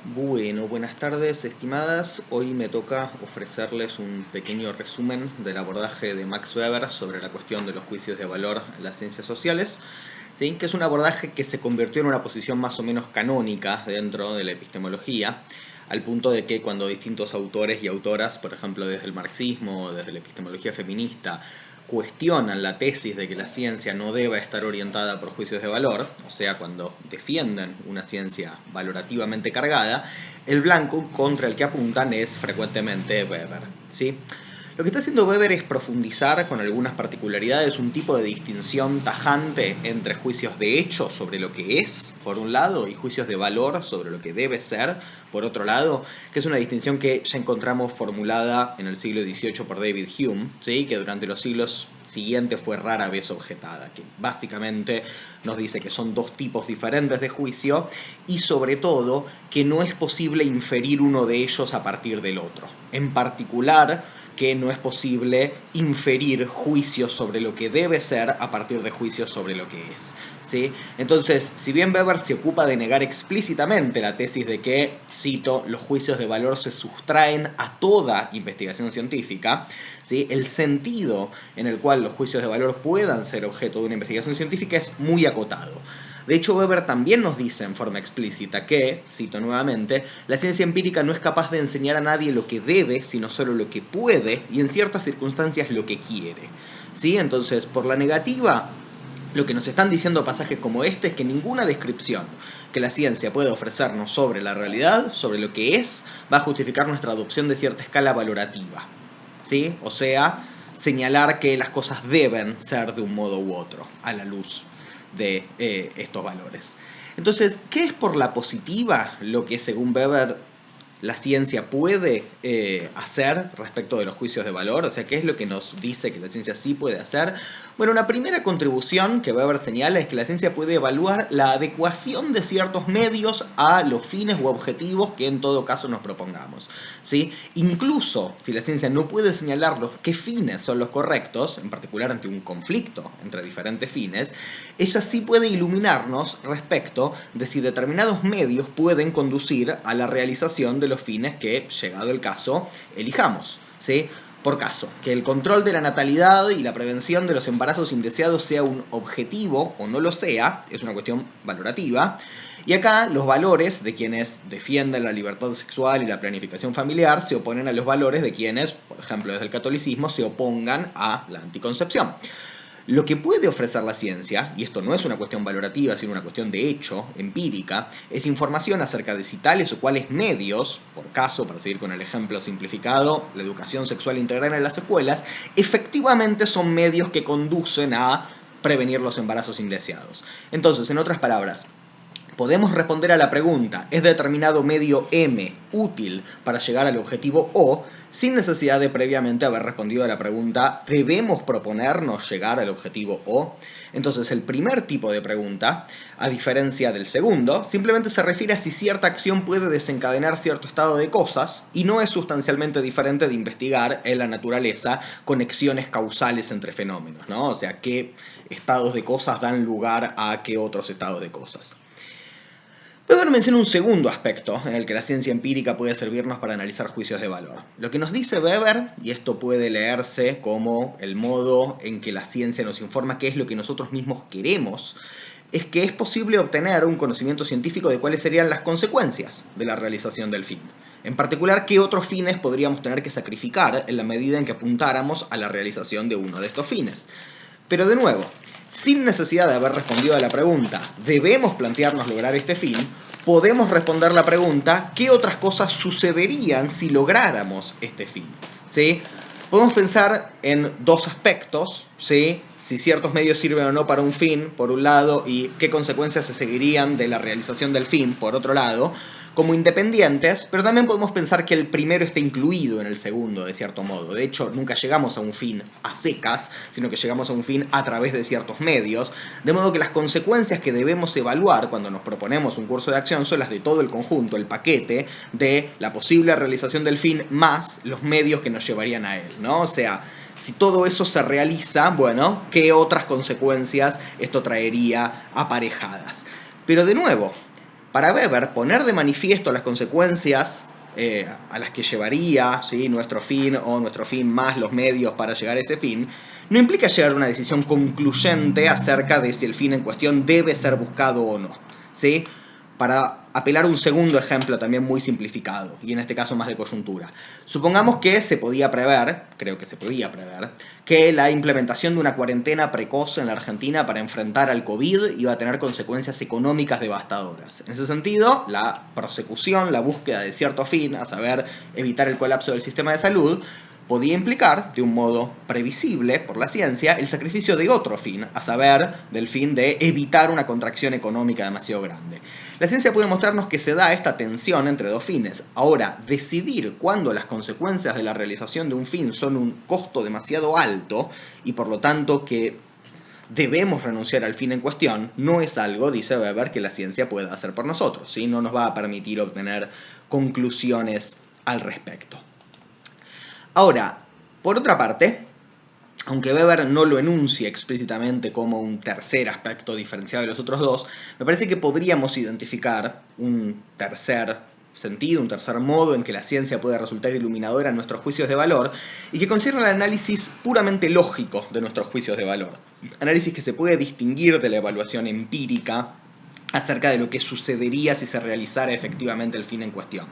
Bueno, buenas tardes, estimadas. Hoy me toca ofrecerles un pequeño resumen del abordaje de Max Weber sobre la cuestión de los juicios de valor en las ciencias sociales, ¿sí? Que es un abordaje que se convirtió en una posición más o menos canónica dentro de la epistemología, al punto de que cuando distintos autores y autoras, por ejemplo desde el marxismo o desde la epistemología feminista, cuestionan la tesis de que la ciencia no deba estar orientada por juicios de valor, o sea, cuando defienden una ciencia valorativamente cargada, el blanco contra el que apuntan es frecuentemente Weber, ¿sí? Lo que está haciendo Weber es profundizar con algunas particularidades un tipo de distinción tajante entre juicios de hecho sobre lo que es, por un lado, y juicios de valor sobre lo que debe ser, por otro lado, que es una distinción que ya encontramos formulada en el siglo XVIII por David Hume, ¿sí? Que durante los siglos siguientes fue rara vez objetada, que básicamente nos dice que son dos tipos diferentes de juicio y sobre todo que no es posible inferir uno de ellos a partir del otro. En particular, que no es posible inferir juicios sobre lo que debe ser a partir de juicios sobre lo que es, ¿sí? Entonces, si bien Weber se ocupa de negar explícitamente la tesis de que, cito, los juicios de valor se sustraen a toda investigación científica, ¿sí? El sentido en el cual los juicios de valor puedan ser objeto de una investigación científica es muy acotado. De hecho, Weber también nos dice en forma explícita que, cito nuevamente, la ciencia empírica no es capaz de enseñar a nadie lo que debe, sino solo lo que puede y en ciertas circunstancias lo que quiere. ¿Sí? Entonces, por la negativa, lo que nos están diciendo pasajes como este es que ninguna descripción que la ciencia puede ofrecernos sobre la realidad, sobre lo que es, va a justificar nuestra adopción de cierta escala valorativa, ¿sí? O sea, señalar que las cosas deben ser de un modo u otro, a la luz de estos valores. Entonces, ¿qué es por la positiva lo que según Weber la ciencia puede hacer respecto de los juicios de valor? O sea, ¿qué es lo que nos dice que la ciencia sí puede hacer? Bueno, una primera contribución que Weber señala es que la ciencia puede evaluar la adecuación de ciertos medios a los fines u objetivos que en todo caso nos propongamos, ¿sí? Incluso si la ciencia no puede señalar qué fines son los correctos, en particular ante un conflicto entre diferentes fines, ella sí puede iluminarnos respecto de si determinados medios pueden conducir a la realización de los fines que, llegado el caso, elijamos, ¿sí? Por caso, que el control de la natalidad y la prevención de los embarazos indeseados sea un objetivo o no lo sea, es una cuestión valorativa. Y acá los valores de quienes defienden la libertad sexual y la planificación familiar se oponen a los valores de quienes, por ejemplo desde el catolicismo, se opongan a la anticoncepción. Lo que puede ofrecer la ciencia, y esto no es una cuestión valorativa, sino una cuestión de hecho, empírica, es información acerca de si tales o cuales medios, por caso, para seguir con el ejemplo simplificado, la educación sexual integral en las escuelas, efectivamente son medios que conducen a prevenir los embarazos indeseados. Entonces, en otras palabras, podemos responder a la pregunta, ¿es determinado medio M útil para llegar al objetivo O? Sin necesidad de previamente haber respondido a la pregunta, ¿debemos proponernos llegar al objetivo O? Entonces, el primer tipo de pregunta, a diferencia del segundo, simplemente se refiere a si cierta acción puede desencadenar cierto estado de cosas y no es sustancialmente diferente de investigar en la naturaleza conexiones causales entre fenómenos, ¿no? O sea, qué estados de cosas dan lugar a qué otros estados de cosas. Weber menciona un segundo aspecto en el que la ciencia empírica puede servirnos para analizar juicios de valor. Lo que nos dice Weber, y esto puede leerse como el modo en que la ciencia nos informa qué es lo que nosotros mismos queremos, es que es posible obtener un conocimiento científico de cuáles serían las consecuencias de la realización del fin. En particular, qué otros fines podríamos tener que sacrificar en la medida en que apuntáramos a la realización de uno de estos fines. Pero de nuevo, sin necesidad de haber respondido a la pregunta, ¿debemos plantearnos lograr este fin? Podemos responder la pregunta, ¿qué otras cosas sucederían si lográramos este fin? ¿Sí? Podemos pensar en dos aspectos, ¿sí? Si ciertos medios sirven o no para un fin, por un lado, y qué consecuencias se seguirían de la realización del fin, por otro lado, como independientes, pero también podemos pensar que el primero está incluido en el segundo, de cierto modo. De hecho, nunca llegamos a un fin a secas, sino que llegamos a un fin a través de ciertos medios, de modo que las consecuencias que debemos evaluar cuando nos proponemos un curso de acción son las de todo el conjunto, el paquete de la posible realización del fin más los medios que nos llevarían a él, ¿no? O sea, si todo eso se realiza, bueno, ¿qué otras consecuencias esto traería aparejadas? Pero de nuevo, Para Weber, poner de manifiesto las consecuencias a las que llevaría, ¿sí?, nuestro fin o nuestro fin más los medios para llegar a ese fin, no implica llegar a una decisión concluyente acerca de si el fin en cuestión debe ser buscado o no, ¿sí? Para apelar a un segundo ejemplo también muy simplificado, y en este caso más de coyuntura. Supongamos que se podía prever, creo que se podía prever, que la implementación de una cuarentena precoz en la Argentina para enfrentar al COVID iba a tener consecuencias económicas devastadoras. En ese sentido, la persecución, la búsqueda de cierto fin, a saber, evitar el colapso del sistema de salud, podía implicar, de un modo previsible por la ciencia, el sacrificio de otro fin, a saber, del fin de evitar una contracción económica demasiado grande. La ciencia puede mostrarnos que se da esta tensión entre dos fines. Ahora, decidir cuándo las consecuencias de la realización de un fin son un costo demasiado alto y por lo tanto que debemos renunciar al fin en cuestión, no es algo, dice Weber, que la ciencia pueda hacer por nosotros, ¿sí? No nos va a permitir obtener conclusiones al respecto. Ahora, por otra parte, aunque Weber no lo enuncia explícitamente como un tercer aspecto diferenciado de los otros dos, me parece que podríamos identificar un tercer sentido, un tercer modo en que la ciencia puede resultar iluminadora en nuestros juicios de valor y que concierne al análisis puramente lógico de nuestros juicios de valor. Análisis que se puede distinguir de la evaluación empírica acerca de lo que sucedería si se realizara efectivamente el fin en cuestión.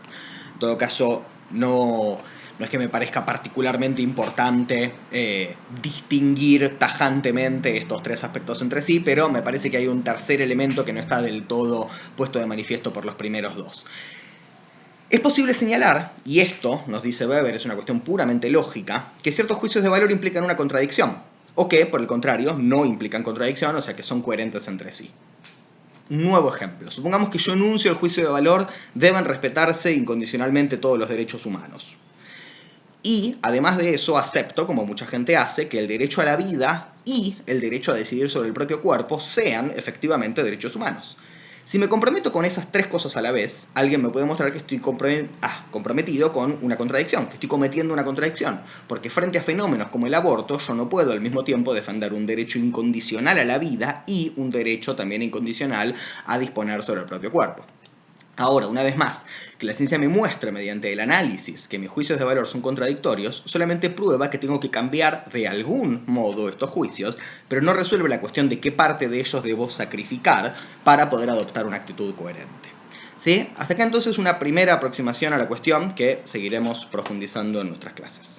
En todo caso, no es que me parezca particularmente importante distinguir tajantemente estos tres aspectos entre sí, pero me parece que hay un tercer elemento que no está del todo puesto de manifiesto por los primeros dos. Es posible señalar, y esto, nos dice Weber, es una cuestión puramente lógica, que ciertos juicios de valor implican una contradicción, o que, por el contrario, no implican contradicción, o sea que son coherentes entre sí. Un nuevo ejemplo. Supongamos que yo enuncio el juicio de valor, deben respetarse incondicionalmente todos los derechos humanos. Y, además de eso, acepto, como mucha gente hace, que el derecho a la vida y el derecho a decidir sobre el propio cuerpo sean efectivamente derechos humanos. Si me comprometo con esas tres cosas a la vez, alguien me puede mostrar que estoy comprometido con una contradicción, que estoy cometiendo una contradicción, porque frente a fenómenos como el aborto, yo no puedo al mismo tiempo defender un derecho incondicional a la vida y un derecho también incondicional a disponer sobre el propio cuerpo. Ahora, una vez más, que la ciencia me muestre mediante el análisis que mis juicios de valor son contradictorios, solamente prueba que tengo que cambiar de algún modo estos juicios, pero no resuelve la cuestión de qué parte de ellos debo sacrificar para poder adoptar una actitud coherente. ¿Sí? Hasta acá entonces una primera aproximación a la cuestión que seguiremos profundizando en nuestras clases.